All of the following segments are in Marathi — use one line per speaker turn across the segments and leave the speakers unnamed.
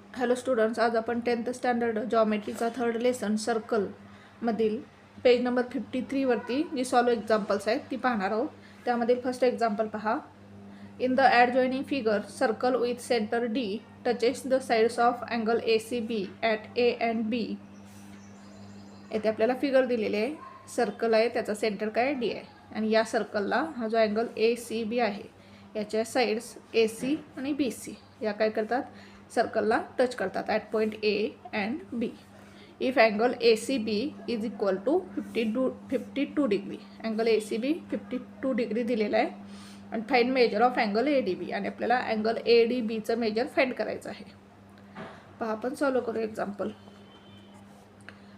हॅलो स्टुडंट्स, आज आपण 10th स्टँडर्ड जॉमेट्रीचा थर्ड लेसन सर्कलमधील पेज नंबर 53 वरती जी सॉल्व एक्झाम्पल्स आहेत ती पाहणार आहोत. त्यामधील फर्स्ट एक्झाम्पल पहा. In the adjoining figure circle with centre D touches the sides of angle ACB at A and B. येथे आपल्याला फिगर दिलेली आहे. सर्कल आहे, त्याचा सेंटर काय D आहे आणि या सर्कलला हा जो अँगल ACB आहे याच्या साइड्स AC आणि BC या काय करतात, सर्कलला टच करतात at point A and B. If angle ACB is equal to 52 degree. Angle ACB 52 degree दिलेला आहे आणि find measure of angle ADB आणि आपल्याला अँगल ADBचं मेजर फाईंड करायचं आहे. पहा, आपण सॉल्व करू एक्झाम्पल.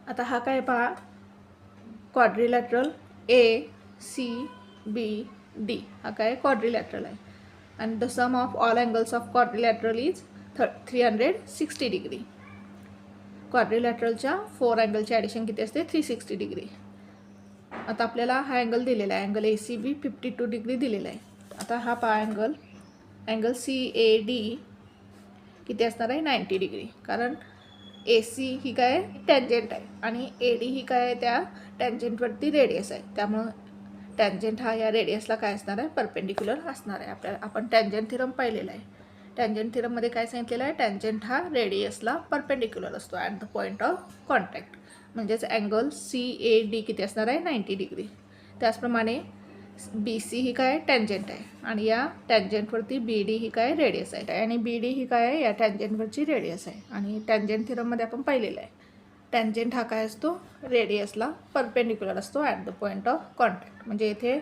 आता हा काय पहा, क्वाड्रिलॅटरल ACBD हा काय क्वाड्रिलॅटरल आहे आणि the sum of all angles of quadrilateral is 360 degree. क्वाड्रिलॅटरलच्या 4 अँगलची ॲडिशन किती असते, 360 डिग्री. आता आपल्याला हा अँगल दिलेला आहे, अँगल ACB 52 डिग्री दिलेला आहे. आता हा पहा अँगल CAD किती असणार आहे, 90 डिग्री. कारण AC ही काय टँजंट आहे आणि AD ही काय त्या टँजंटवरती रेडियस आहे, त्यामुळं टँजंट हा या रेडियसला काय असणार आहे, परपेंडिक्युलर असणार आहे. आपण टँजंट थिरम पाहिलेला आहे. टँजंट थिरममध्ये काय सांगितलेलं आहे, टँजंट हा रेडियसला परपेंडिक्युलर असतो at the point of contact. म्हणजेच अँगल CAD किती असणार आहे, 90 डिग्री. त्याचप्रमाणे BC ही काय टँजंट आहे आणि या टँजंटवरती BD ही काय रेडियस आहे आणि BD ही काय आहे, या टँजंटवरची रेडियस आहे. आणि टँजंट थिरममध्ये आपण पाहिलेलं आहे, टँजंट हा काय असतो, रेडियसला परपेंडिक्युलर असतो at the point of contact. म्हणजे इथे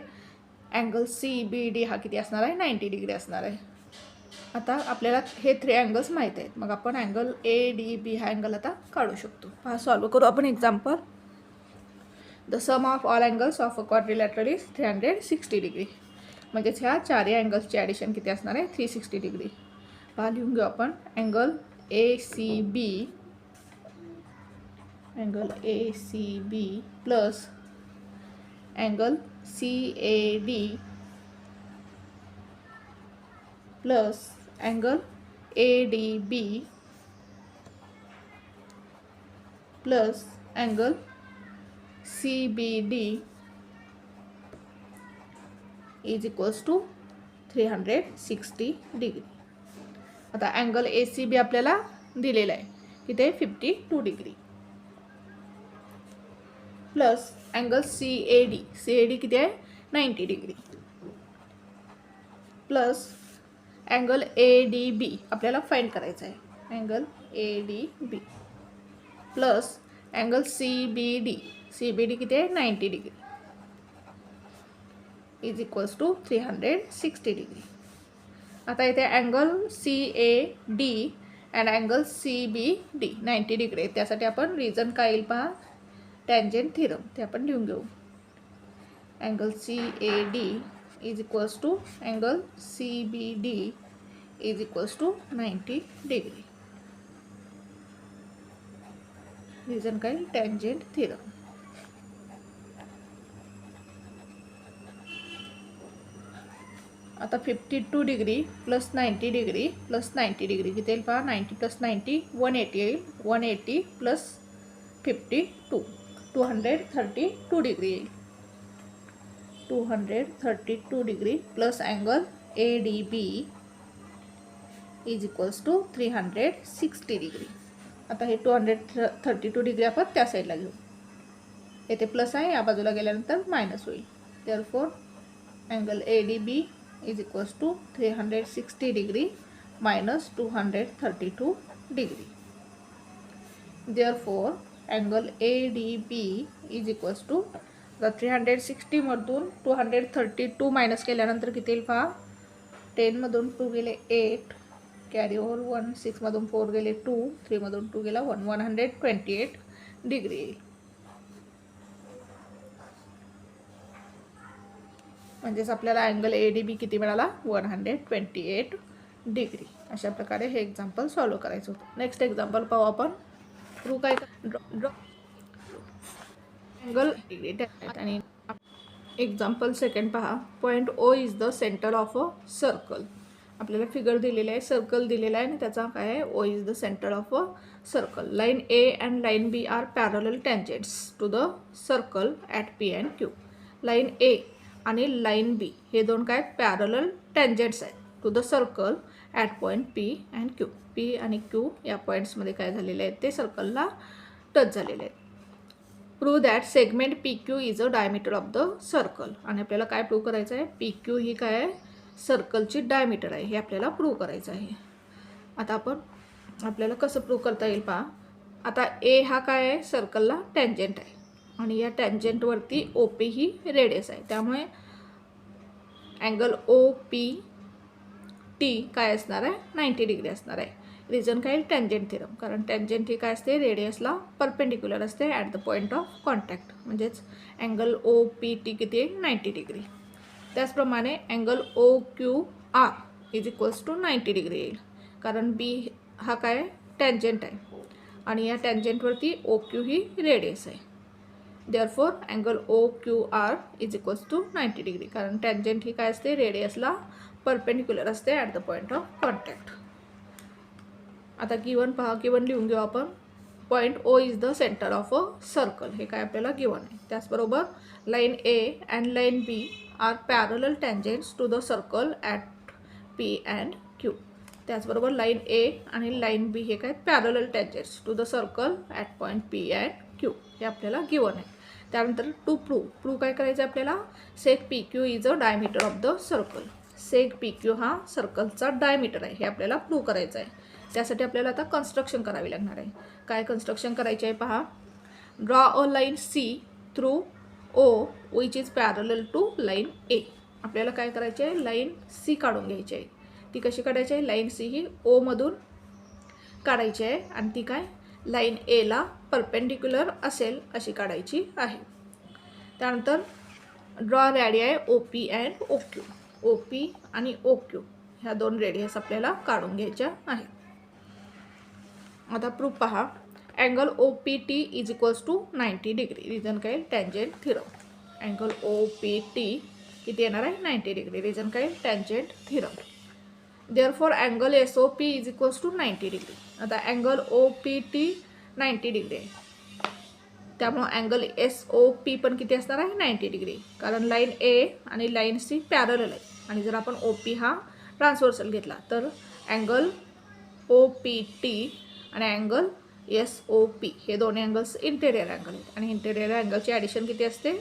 अँगल CBD हा किती असणार आहे, 90 डिग्री असणार आहे. आता आपल्याला हे 3 अँगल्स माहीत आहेत, मग आपण अँगल ADB हा अँगल आता काढू शकतो. पहा, सॉल्व करू आपण example. The sum of all angles of a quadrilateral is 360 degree. म्हणजेच ह्या 4 अँगल्सची ॲडिशन किती असणार आहे, 360 डिग्री. पहा, लिहून घेऊ आपण. Angle ACB plus angle CAD plus angle ADB plus angle CBD is equals to 360 degree. आता अँगल ACB आपल्याला दिलेला आहे किती, 52 डिग्री. प्लस अँगल CAD किती आहे, 90 डिग्री. प्लस अँगल ADB आपल्याला फाइंड करायचा आहे, angle ADB plus angle CBD किती आहे, 90 degree is equals to 360 degree. आता इथे angle CAD and angle CBD 90 degree आहे, त्यासाठी आपण रिझन काय येईल पहा, टँजंट थिरम, ते आपण लिहून घेऊ. Angle CAD is equals to angle CBD is equals to 90 degree. Reason काय, टँजंट थिरम. आता 52 degree plus 90 degree plus 90 degree किती येईल पहा, 90 प्लस 90 180 येईल. 180 प्लस 52 232 डिग्री येईल. 232 degree plus angle ADB is equals to 360 degree. आता हे 232 डिग्री आपण त्या साईडला घेऊ. येथे प्लस आहे, या बाजूला गेल्यानंतर मायनस होईल. Therefore angle ADB is equals to 360 degree minus 232 degree. Therefore angle ADB is equals to 360 मधून 232 मायनस केल्यानंतर किती येईल पहा, 10 मधून 2 गेले 8, कॅरी ओव्हर 1, 6 मधून 4 गेले 2, 3 मधून 2 गेला 1, 128 डिग्री येईल. म्हणजेच आपल्याला अँगल ADB किती मिळाला, 128 डिग्री. अशा प्रकारे हे एक्झाम्पल सॉल्व करायचं होतं. नेक्स्ट एक्झाम्पल पाहू आपण. प्रूव्ह काय, ड्रॉ अँगल आणि एक्झाम्पल सेकंड पहा. Point O is the centre of a circle आपल्याला फिगर दिलेला आहे, सर्कल दिलेला आहे आणि त्याचा काय आहे, O is the centre of a circle. Line A and line B are parallel tangents to the circle at P and Q. Line A आणि लाईन बी हे दोन काय पॅरलल टँजेंट्स आहेत to the circle at point P and Q. P आणि क्यू या पॉईंट्समध्ये काय झालेले आहेत, ते सर्कलला टच झालेले आहेत. Prove that segment P Q is a diameter of the circle. आणि आपल्याला काय प्रूव्ह करायचं आहे, पी क्यू ही काय आहे, सर्कलची डायमीटर आहे, हे आपल्याला प्रूव्ह करायचं आहे. आता आपल्याला कसं प्रूव्ह करता येईल पहा. आता ए हा काय आहे, सर्कलला टँजेंट आहे आणि या टँजेंटवरती ओ पी ही रेडियस आहे. त्यामुळे अँगल ओ पी टी काय असणार आहे, 90 डिग्री असणार आहे. रिझन काय, टँजेंट थिरम. कारण टँजेंट ही काय असते, रेडियसला परपेंडिक्युलर असते at the point of contact. म्हणजेच अँगल ओ पी टी किती आहे, 90 डिग्री. त्याचप्रमाणे angle O Q R is equals to 90 degree येईल. कारण बी हा काय टँजेंट आहे आणि या टँजेंटवरती ओ क्यू ही रेडियस आहे. Therefore angle O Q R is equals to 90 degree. कारण टँजेंट ही काय असते, रेडियसला परपेंडिक्युलर असते at the point of contact. आता गिवन पहा, गिवन लिहून घेऊ आपण. Point O is the centre of a circle, हे काय आपल्याला गिवन आहे. त्याचबरोबर line A and line B are parallel tangents to the circle at P and Q. त्याचबरोबर लाईन ए आणि लाईन बी हे काय parallel tangents to the circle at point P and Q, हे आपल्याला गिवन आहे. त्यानंतर टू प्रूव्ह काय करायचं आहे आपल्याला, seg P Q is a diameter of the circle. Seg P Q हा सर्कलचा डायमीटर आहे, हे आपल्याला प्रूव्ह करायचं आहे. त्यासाठी आपल्याला आता कन्स्ट्रक्शन करावी लागणार आहे. काय कन्स्ट्रक्शन करायचे आहे पहा. Draw a line C through O which is parallel to line A. आपल्याला काय करायचे आहे, लाईन सी काढून घ्यायची आहे. ती कशी काढायची आहे, लाईन सी ही ओमधून काढायची आहे आणि ती काय लाईन एला परपेंडिक्युलर असेल अशी काढायची आहे. त्यानंतर draw radii O P and O Q. O P आणि ओ क्यू ह्या दोन रेडियस आपल्याला काढून घ्यायच्या आहेत. आता प्रूफ पहा. Angle O P T is equals to 90 degree. Reason काय, tangent theorem. Angle O P T किती येणार आहे, 90 डिग्री. रिझन काय, tangent theorem. Therefore angle S O P is equals to 90 degree. आता angle O P T 90 degree आहे, त्यामुळं अँगल एस ओ पी पण किती असणार आहे, 90 डिग्री. कारण लाईन ए आणि लाईन सी पॅरलल आहे आणि जर आपण ओ पी हा ट्रान्सव्हर्सल घेतला तर अँगल ओ पी टी आणि अँगल एस ओ पी हे दोन्ही अँगल्स इंटेरियर अँगल आहेत आणि इंटेरियर अँगलची ॲडिशन किती असते,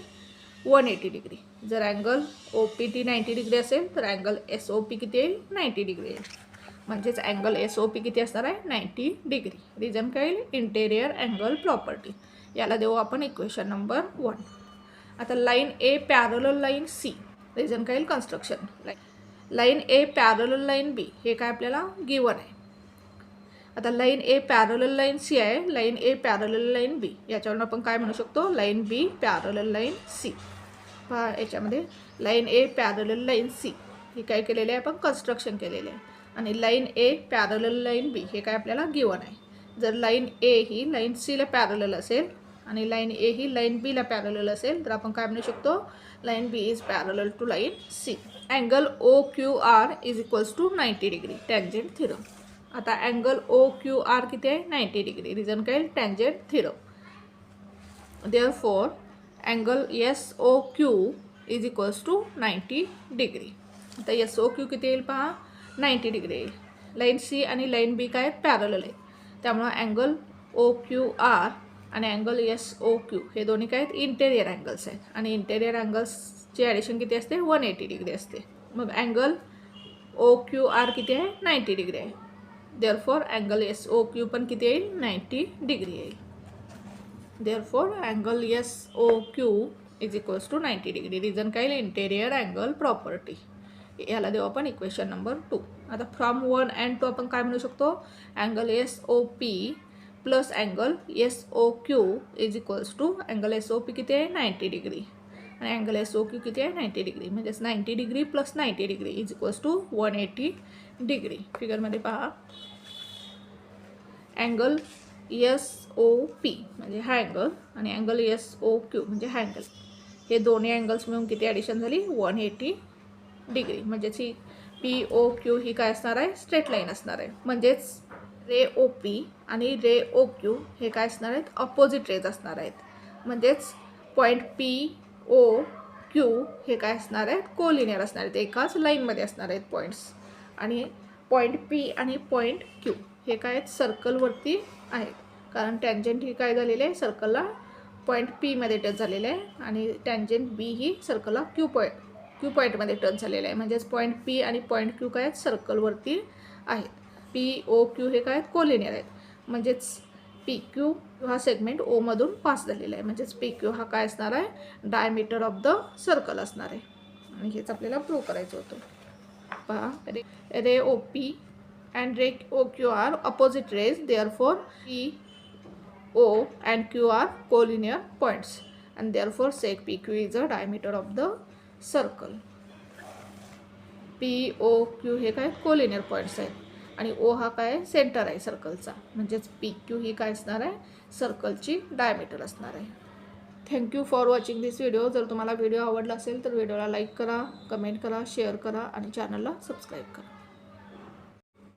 180 डिग्री. जर angle O P T 90 degree असेल तर अँगल एस ओ पी किती येईल, 90 डिग्री येईल. म्हणजेच अँगल एस ओ पी किती असणार आहे, 90 डिग्री. रिझन काय येईल, इंटेरियर अँगल प्रॉपर्टी. याला देऊ आपण इक्वेशन नंबर 1. आता line A parallel line C. Reason काय येईल, construction. Line A parallel line B हे काय आपल्याला गिवन आहे. आता line A parallel line C आहे, line A parallel line B. याच्यावरून आपण काय म्हणू शकतो, line B parallel line C. पहा याच्यामध्ये line A parallel line C हे काय केलेले आहे, आपण कन्स्ट्रक्शन केलेले आहे. आणि line A parallel line B हे काय आपल्याला गिवन आहे. जर लाईन ए ही लाईन सीला पॅरलल असेल आणि लाईन ए ही लाईन बीला पॅरलल असेल तर आपण काय म्हणू शकतो, line B is parallel to line C. Angle O Q R is equals to 90 degree. Tangent theorem. आता अँगल ओ क्यू आर किती आहे, 90 डिग्री. रिझन काय, tangent theorem. Therefore angle S O Q is equals to 90 degree. आता एस ओ क्यू किती येईल पहा, 90 डिग्री येईल. लाईन सी आणि लाईन बी काय पॅरलल आहे, त्यामुळं अँगल ओ क्यू आर आणि अँगल एस ओ क्यू हे दोन्ही काय आहेत, इंटेरियर अँगल्स आहेत आणि इंटेरियर अँगल्सची ॲडिशन किती असते, 180 डिग्री असते. मग अँगल ओ क्यू आर किती आहे, 90 डिग्री आहे. Therefore angle S O Q पण किती येईल, 90 डिग्री येईल. Therefore angle S O Q is equals to 90 degree. Reason काय येईल, इंटेरियर अँगल प्रॉपर्टी. याला देऊ आपण इक्वेशन नंबर 2. आता फ्रॉम 1 अँड 2 आपण काय म्हणू शकतो, angle S O P plus angle S O Q is equals to angle S O P किती आहे, 90 डिग्री आणि अँगल एस ओ क्यू किती आहे, 90 डिग्री. म्हणजेच 90 degree plus 90 degree is equals to 180 degree. फिगरमध्ये पहा. अँगल एस ओ पी म्हणजे हा अँगल आणि अँगल एस ओ क्यू म्हणजे हा अँगल, हे दोन्ही अँगल्स मिळून किती ॲडिशन झाली, 180 डिग्री. म्हणजेच ही पी ओ क्यू ही काय असणार आहे, स्ट्रेट लाईन असणार आहे. म्हणजेच रे ओ पी आणि रे ओ क्यू हे काय असणार आहेत, ऑपोजिट रेज असणार आहेत. म्हणजेच पॉईंट पी ओ क्यू हे काय असणार आहेत, कोलिनियर असणार आहेत, एकाच लाईनमध्ये असणार आहेत पॉईंट्स. आणि पॉईंट पी आणि पॉईंट क्यू हे काय आहेत, सर्कलवरती आहेत. कारण टॅन्जंट ही काय झालेली आहे, सर्कलला पॉईंट पीमध्ये टच झालेलं आहे आणि टॅन्जंट बी ही सर्कलला क्यू पॉईंटमध्ये टच झालेलं आहे. म्हणजेच पॉईंट पी आणि पॉईंट क्यू काय आहेत, सर्कलवरती आहेत. पी ओ क्यू हे काय आहेत, कोलिनियर आहेत. म्हणजेच पी क्यू हा सेगमेंट ओमधून पास झालेला आहे. म्हणजेच पी क्यू हा काय असणार आहे, डायमीटर ऑफ द सर्कल असणार आहे. आणि हेच आपल्याला प्रूव्ह करायचं होतं. पहा, ray O P and ray O Q are opposite rays, therefore P O and Q are collinear points and therefore sec PQ is a diameter of the circle. POQ हे काय कोलिनियर पॉईंट्स आहेत आणि O हा काय सेंटर आहे सर्कलचा. म्हणजेच PQ ही काय असणार आहे, सर्कलची डायमीटर असणार आहे. Thank you for watching this video. जर तुम्हाला व्हिडिओ आवडला असेल तर व्हिडिओला लाईक करा, कमेंट करा, शेअर करा आणि चॅनलला सबस्क्राईब करा.